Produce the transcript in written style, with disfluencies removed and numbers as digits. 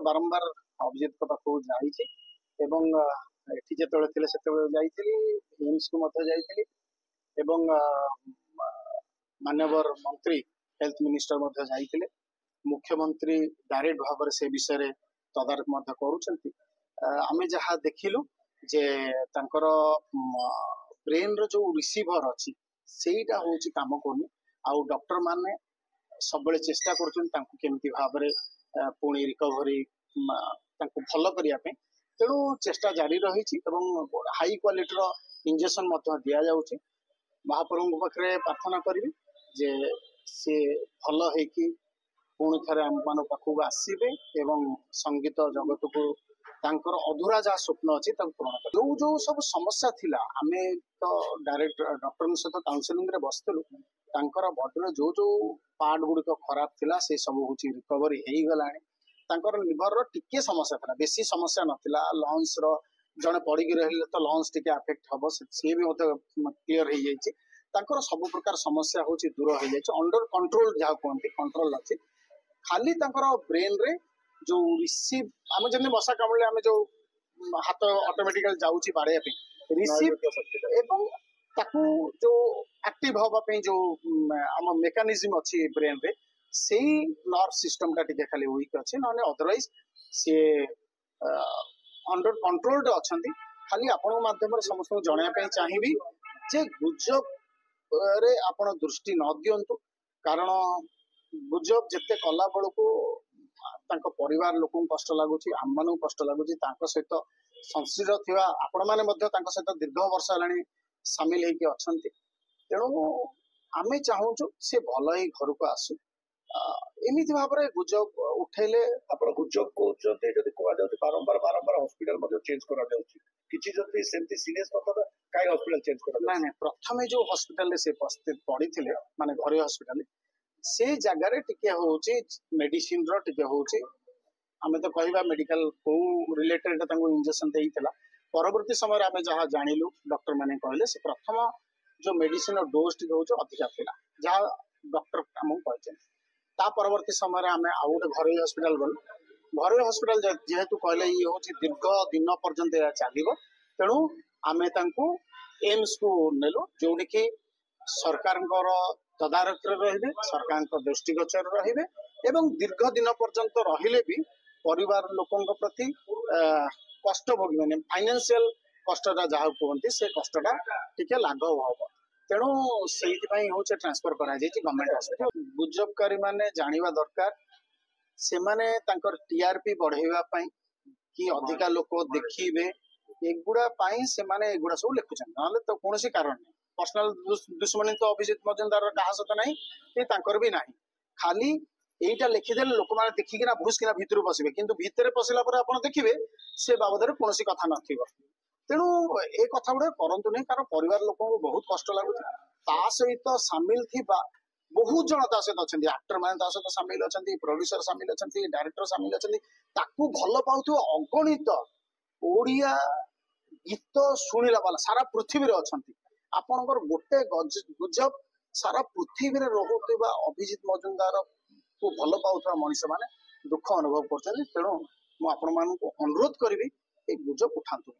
बारंबार अभिजित पाखक जाइए एवं एठी जेतेबेले थिले सेतेबेले जाइथिली एम्स को मध्य जाइथिली एवं माननीय मंत्री हेल्थ मिनिस्टर मध्य जाइथिले मुख्यमंत्री डायरेक्ट भाव से विषय रे तदारख मध्य करूछंती आमे जहा देखिलु जे तांकर ब्रेन रो जो रिसीवर अछि सेटा होची काम कोनी आउ डॉक्टर माने सब चेष्टा करमती भाव पुणी रिकवरी भल करने तेणु चेष्टा जारी रही हाई क्वालिटी इंजेक्शन दि जाऊँगी महाप्रभु पाखे प्रार्थना करी जे सी भल होकि पुणी थे आम मान पाखक आसवे एवं संगीत जगत को तांकर अधूरा जहाँ स्वप्न अच्छी पूरण कर जो सब समस्या थिला आमे तो डायरेक्ट डॉक्टर सहित काउनसिलिंग रे बसलु तांकर बॉडी जो जो पार्ट गुड़िक खराब थिला से सब हूँ रिकवरी हो गलानी तांकर लिवर रो टिके समस्या था बेसी समस्या नथिला लंग्स रो जने पड़ी रहिले तो लंग्स टिके अफेक्ट हबो से भी क्लियर हो जाइए तांकर सब प्रकार समस्या हूँ दूर हो जाइए अंडर कंट्रोल जहाँ कहते कंट्रोल अच्छी खाली तांकर ब्रेन रे जो रिसीव आम जमी मशा कामुड़े आम जो हाथ ऑटोमेटिकली जाऊँगी बाड़े रिसीव एवं ताकू जो एक्टिव हवाई जो आम मेकानिज्म अच्छी ब्रेन रे से नर्व सिस्टम टा टिके खाली वीक अच्छे ना अदरवाइज सी अंडर कंट्रोल अच्छा खाली आपण माध्यम समस्त जनवाई चाहिए जे गुजब रे आपण दृष्टि न दिंतु कारण गुजब जिते कला बेलू परिवार लोक कष्ट लगुच आम मान कष्ट लगुच सहित संश्लिष्ट थिबा आपण माने सहित दीर्घ वर्ष है सामिल होगी अच्छा तेणु आमे चाहूँ सी भल ही घर को आसू एमती भाव में गुजब उठेले आप गुजब कहते बारंबार बारंबार हॉस्पिटल चेंज करा किसी जब सेमती सीरियस नथा कहीं हॉस्पिटल चेंज करा ना प्रथम जो हॉस्पिटल से पड़ी थे माने घरे हॉस्पिटल से जगार टिके होची मेडिसिन रो टिके होची आमे तो कहबा मेडिकल को रिलेटेड इंजेक्शन देइतला परवर्ती समय आमे जहाँ जानिलु डॉक्टर माने कहले से प्रथम जो मेडिसिन डोज टी होची अधिका थिला जहाँ डॉक्टर हमको कहते ता परवर्ती समय आमे आउ गोटे घरोई हॉस्पिटल गलु घरोई हॉस्पिटल जेहेतु कहले ये होची दीर्घ दिन पर्यंत चलिबो तेणु आमे तांको एम्स को नेलु जोडी कि सरकार तदारख रहिबे सरकार दृष्टिगोचर रहिबे एवं दीर्घ दिन पर्यंत रहिले भी परिवार लोकों प्रति कष्ट भोगे फाइनेंशियल कष्टा जहाँ कहते से कष्टा टिके लाघव हम तेणु से हूँ ट्रांसफर करा गवर्नमेंट हॉस्पिटल गुजबकारी माने जानिबा दरकार से माने तांकर टीआरपी बढ़ाइबा कि अधिका लोक देखिबे एगुड़ा से माने एगुड़ा सब लिखुछन ना तो कौन कारण नहीं पर्सनल दुश्मनी तो अभिजित मजुमदार क्या सत ना कि भी ना खाली यहीटा लिखिदेले लोक मैंने देखिकिना भूसकिना भितर पशे कि भितर पशिला आप देखिए से बाबद कौन कथा न तेणु ए कथा गुड़ा करतु नहीं कारण परिवार लोक बहुत कष्ट लगुच सहित सामिल थी बहुत जन सहित अच्छा आक्टर मैंने सहित सामिल अच्छा प्रोड्यूसर सामिल अच्छा डायरेक्टर सामिल अच्छा भल पाउ अगणित ओडिया गीत शुणिला वाला सारा पृथ्वी अच्छा आपणकर गोटे गुजब सारा पृथ्वी रे रहुवा अभिजित मजुमदार को भल पाउथवा मनीष माने दुख अनुभव कर तेणु मुझे आपण अनुरोध करी गुजब उठातु।